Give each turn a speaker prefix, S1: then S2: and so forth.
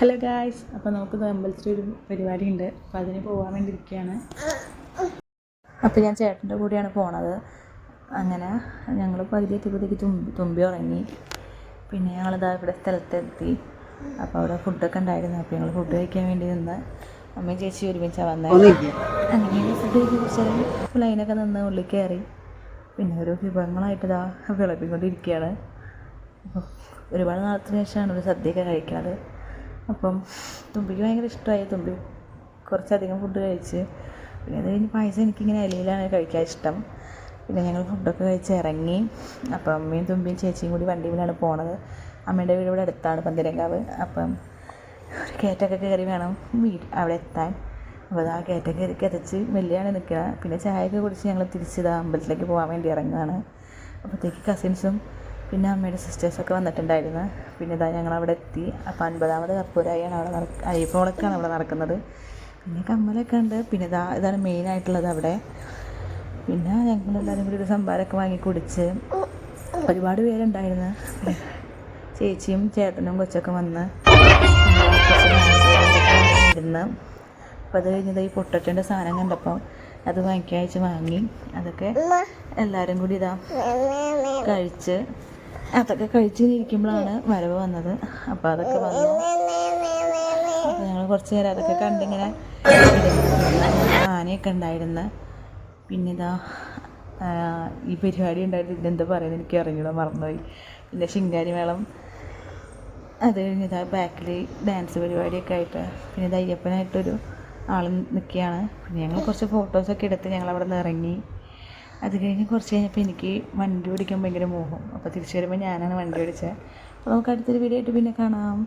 S1: Hello guys, അപ്പോൾ നമുക്ക് അമ്പലത്തിൽ ഒരു പരിപാടി ഉണ്ട്. അപ്പോൾ അതിന് പോകാൻ വേണ്ടി ഇരിക്കുകയാണ്. അപ്പോൾ ഞാൻ ചേട്ടൻ്റെ കൂടെയാണ് പോണത്. അങ്ങനെ ഞങ്ങൾ പകുതി എത്തിയപ്പോഴത്തേക്ക് തുമ്പി ഉറങ്ങി. പിന്നെ ഞങ്ങളിതാ ഇവിടെ സ്ഥലത്തെത്തി. അപ്പോൾ അവിടെ ഫുഡൊക്കെ ഉണ്ടായിരുന്നു. അപ്പോൾ ഞങ്ങൾ ഫുഡ് കഴിക്കാൻ വേണ്ടി നിന്ന് അമ്മയും ചേച്ചി ഒരുമിച്ചാണ് വന്നത്. അങ്ങനെ ഫുഡ് കഴിച്ച ലൈനൊക്കെ നിന്ന് ഉള്ളിൽ കയറി. പിന്നെ ഓരോ വിഭവങ്ങളായിട്ട് ഇതാ വിളമ്പിക്കൊണ്ടിരിക്കുകയാണ്. അപ്പോൾ ഒരുപാട് നാളത്തിന് ശേഷമാണ് ഒരു സദ്യയൊക്കെ കഴിക്കുന്നത്. അപ്പം തുമ്പിക്ക് ഭയങ്കര ഇഷ്ടമായി. തുമ്പി കുറച്ചധികം ഫുഡ് കഴിച്ച്. പിന്നെ അത് കഴിഞ്ഞ് പായസം എനിക്കിങ്ങനെ ഇലയിലാണ് കഴിക്കാൻ ഇഷ്ടം. പിന്നെ ഞങ്ങൾ ഫുഡൊക്കെ കഴിച്ച് ഇറങ്ങി. അപ്പം അമ്മയും തുമ്പിയും ചേച്ചിയും കൂടി വണ്ടിയിലാണ് പോണത്. അമ്മയുടെ വീട് ഇവിടെ അടുത്താണ്, പന്തീരങ്കാവ്. അപ്പം ഒരു കയറ്റൊക്കെ കയറി വേണം അവിടെ എത്താൻ. അപ്പോൾ ആ കയറ്റം കയറി കിതച്ച് മെല്ലിയാണ് നിൽക്കുക. പിന്നെ ചായയൊക്കെ കുടിച്ച് ഞങ്ങൾ തിരിച്ചിതാ അമ്പലത്തിലേക്ക് പോകാൻ വേണ്ടി ഇറങ്ങുകയാണ്. അപ്പോഴത്തേക്ക് കസിൻസും പിന്നെ അമ്മയുടെ സിസ്റ്റേഴ്സൊക്കെ വന്നിട്ടുണ്ടായിരുന്നു. പിന്നെ ഇതാ ഞങ്ങളവിടെ എത്തി. അപ്പോൾ 50ാമത് കർപ്പൂരായാണ് അവിടെ അയ്യപ്പവിളക്കാണ് അവിടെ നടക്കുന്നത്. പിന്നെ കമ്മലൊക്കെ ഉണ്ട്. പിന്നെ ഇതാണ് മെയിനായിട്ടുള്ളത് അവിടെ. പിന്നെ ഞങ്ങളെല്ലാവരും കൂടി ഒരു സംഭാരമൊക്കെ വാങ്ങി കുടിച്ച് ഒരുപാട് പേരുണ്ടായിരുന്നു. ചേച്ചിയും ചേട്ടനും കൊച്ചൊക്കെ വന്ന് ഇരുന്ന്. അപ്പോൾ അത് കഴിഞ്ഞത് ഈ പൊട്ടറ്റൻ്റെ സാധനം കണ്ടപ്പോൾ അത് വാങ്ങി. അതൊക്കെ എല്ലാവരും കൂടി കഴിച്ച് അതൊക്കെ കഴിച്ചിരിക്കുമ്പോഴാണ് വരവ് വന്നത്. അപ്പോൾ അതൊക്കെ വന്നു. അപ്പോൾ ഞങ്ങൾ കുറച്ച് നേരം അതൊക്കെ കണ്ടിങ്ങനെ ആനയൊക്കെ ഉണ്ടായിരുന്നു. പിന്നെ ഈ പരിപാടി ഉണ്ടായിരുന്നു. ഇതെന്താ പറയുന്നത് എനിക്ക് അറിഞ്ഞൂടാ, മറന്നുപോയി. പിന്നെ ശിങ്കാരി മേളം, അത് കഴിഞ്ഞ് ബാക്കിൽ ഡാൻസ് പരിപാടിയൊക്കെ ആയിട്ട്. പിന്നെ അയ്യപ്പനായിട്ടൊരു ആൾ നിൽക്കുകയാണ്. പിന്നെ ഞങ്ങൾ കുറച്ച് ഫോട്ടോസൊക്കെ എടുത്ത് ഞങ്ങളവിടെ നിന്ന് ഇറങ്ങി. അത് കഴിഞ്ഞ് കുറച്ച് കഴിഞ്ഞപ്പോൾ എനിക്ക് വണ്ടി ഓടിക്കാൻ ഭയങ്കര മോഹം. അപ്പോൾ തിരിച്ചു വരുമ്പോൾ ഞാനാണ് വണ്ടി ഓടിച്ചത്. അപ്പോൾ നമുക്ക് അടുത്തൊരു വീഡിയോ ആയിട്ട് പിന്നെ കാണാം.